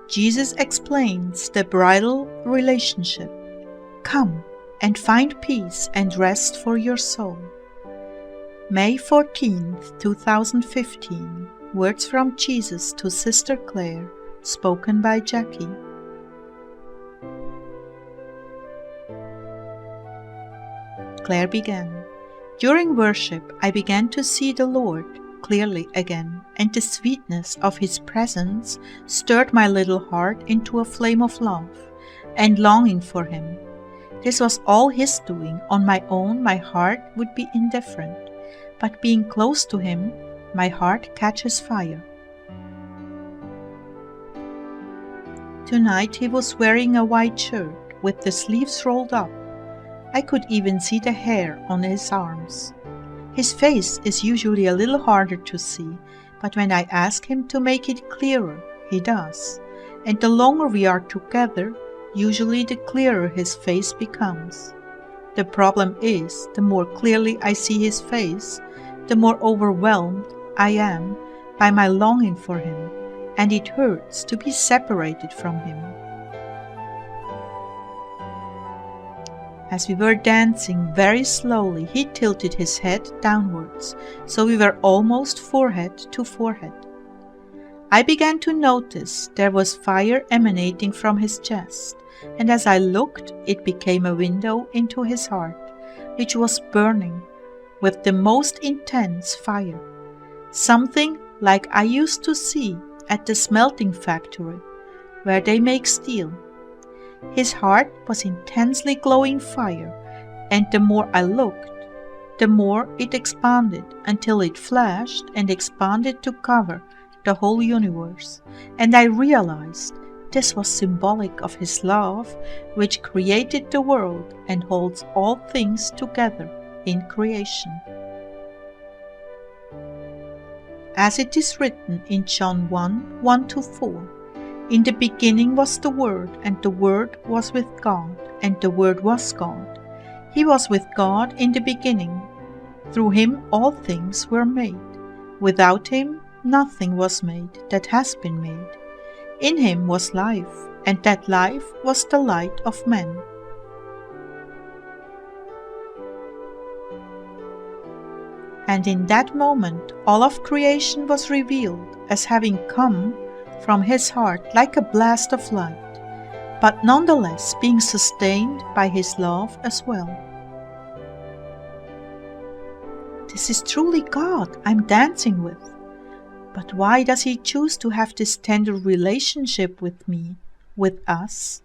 Jesus explains the bridal relationship. Come and find peace and rest for your soul. May 14th, 2015. Words from Jesus to Sister Clare, spoken by Jackie. Clare began. During worship, I began to see the Lord clearly again, and the sweetness of His presence stirred my little heart into a flame of love and longing for Him. This was all His doing. On my own, my heart would be indifferent, but being close to Him, my heart catches fire. Tonight He was wearing a white shirt with the sleeves rolled up. I could even see the hair on His arms. His face is usually a little harder to see, but when I ask Him to make it clearer, He does. And the longer we are together, usually the clearer His face becomes. The problem is, the more clearly I see His face, the more overwhelmed I am by my longing for Him, and it hurts to be separated from Him. As we were dancing very slowly, He tilted His head downwards, so we were almost forehead to forehead. I began to notice there was fire emanating from His chest, and as I looked, it became a window into His heart, which was burning with the most intense fire, something like I used to see at the smelting factory, where they make steel. His heart was intensely glowing fire, and the more I looked, the more it expanded until it flashed and expanded to cover the whole universe. And I realized this was symbolic of His love, which created the world and holds all things together in creation. As it is written in John 1:1-4, in the beginning was the Word, and the Word was with God, and the Word was God. He was with God in the beginning. Through Him all things were made. Without Him nothing was made that has been made. In Him was life, and that life was the light of men. And in that moment all of creation was revealed as having come from His heart like a blast of light, but nonetheless being sustained by His love as well. This is truly God I'm dancing with. But why does He choose to have this tender relationship with me, with us?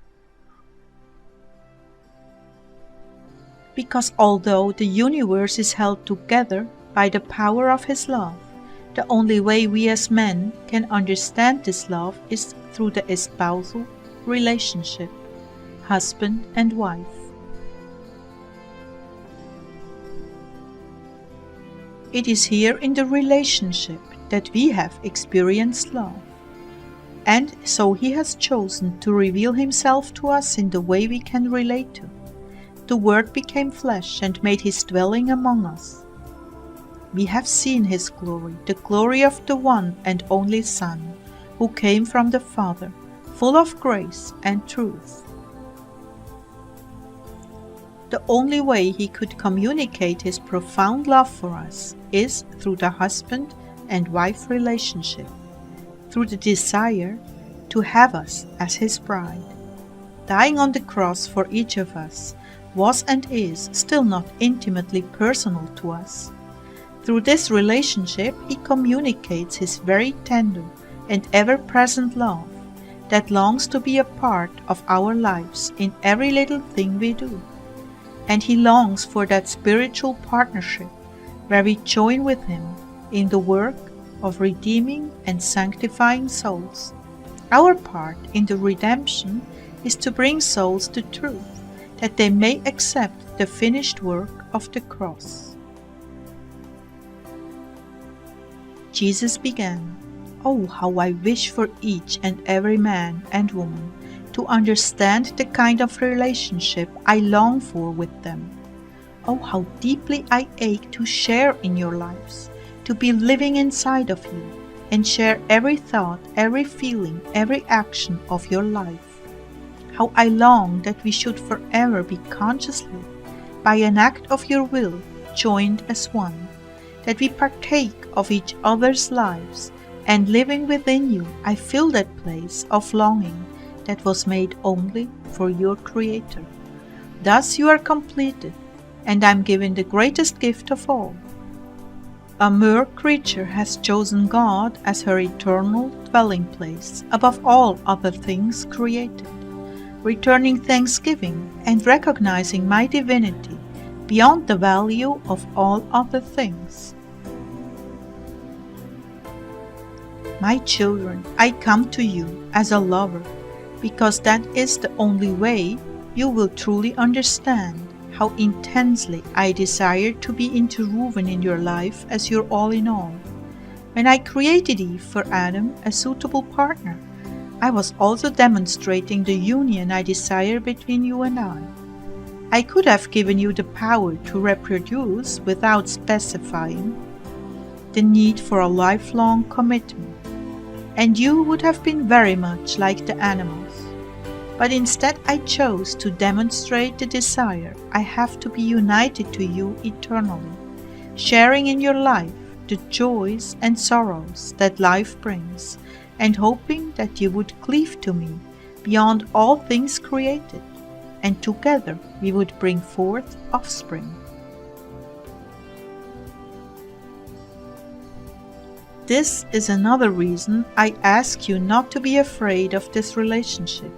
Because although the universe is held together by the power of His love, the only way we as men can understand this love is through the espousal relationship, husband and wife. It is here in the relationship that we have experienced love. And so He has chosen to reveal Himself to us in the way we can relate to. The Word became flesh and made His dwelling among us. We have seen His glory, the glory of the one and only Son, who came from the Father, full of grace and truth. The only way He could communicate His profound love for us is through the husband and wife relationship, through the desire to have us as His bride. Dying on the cross for each of us was and is still not intimately personal to us. Through this relationship, He communicates His very tender and ever-present love that longs to be a part of our lives in every little thing we do. And He longs for that spiritual partnership where we join with Him in the work of redeeming and sanctifying souls. Our part in the redemption is to bring souls to truth, that they may accept the finished work of the cross. Jesus began, "Oh, how I wish for each and every man and woman to understand the kind of relationship I long for with them. Oh, how deeply I ache to share in your lives, to be living inside of you, and share every thought, every feeling, every action of your life. How I long that we should forever be consciously, by an act of your will, joined as one, that we partake of each other's lives, and living within you, I fill that place of longing that was made only for your Creator. Thus you are completed, and I am given the greatest gift of all. A mere creature has chosen God as her eternal dwelling place above all other things created, returning thanksgiving and recognizing my divinity beyond the value of all other things. My children, I come to you as a lover, because that is the only way you will truly understand how intensely I desire to be interwoven in your life as your all in all. When I created Eve for Adam, a suitable partner, I was also demonstrating the union I desire between you and I. I could have given you the power to reproduce without specifying the need for a lifelong commitment, and you would have been very much like the animals. But instead I chose to demonstrate the desire I have to be united to you eternally, sharing in your life the joys and sorrows that life brings, and hoping that you would cleave to me beyond all things created, and together we would bring forth offspring. This is another reason I ask you not to be afraid of this relationship.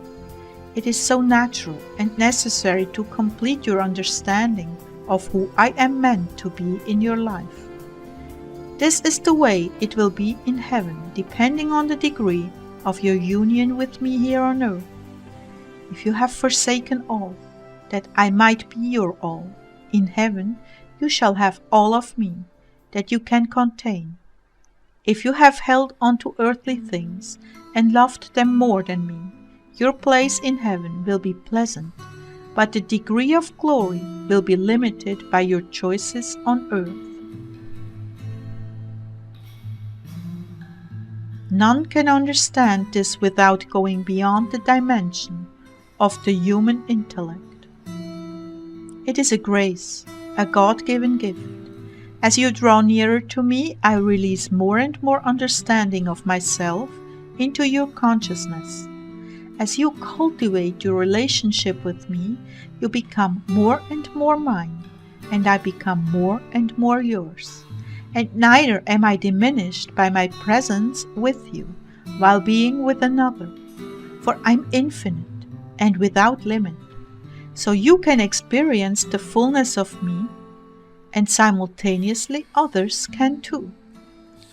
It is so natural and necessary to complete your understanding of who I am meant to be in your life. This is the way it will be in heaven, depending on the degree of your union with me here on earth. If you have forsaken all, that I might be your all, in heaven you shall have all of me, that you can contain. If you have held on to earthly things and loved them more than me, your place in heaven will be pleasant, but the degree of glory will be limited by your choices on earth. None can understand this without going beyond the dimension of the human intellect. It is a grace, a God-given gift. As you draw nearer to me, I release more and more understanding of myself into your consciousness. As you cultivate your relationship with me, you become more and more mine, and I become more and more yours. And neither am I diminished by my presence with you while being with another, for I'm infinite and without limit, so you can experience the fullness of me, and simultaneously others can too.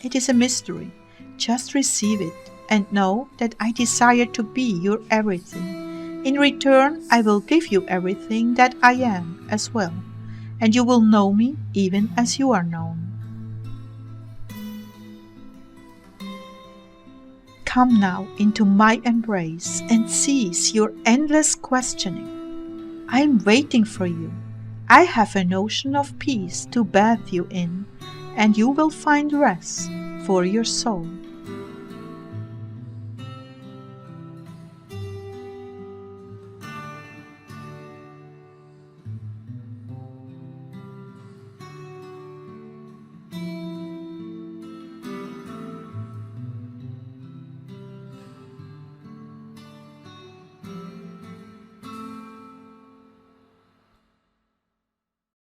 It is a mystery. Just receive it and know that I desire to be your everything. In return, I will give you everything that I am as well, and you will know me even as you are known. Come now into my embrace and cease your endless questioning. I am waiting for you. I have an ocean of peace to bathe you in, and you will find rest for your soul.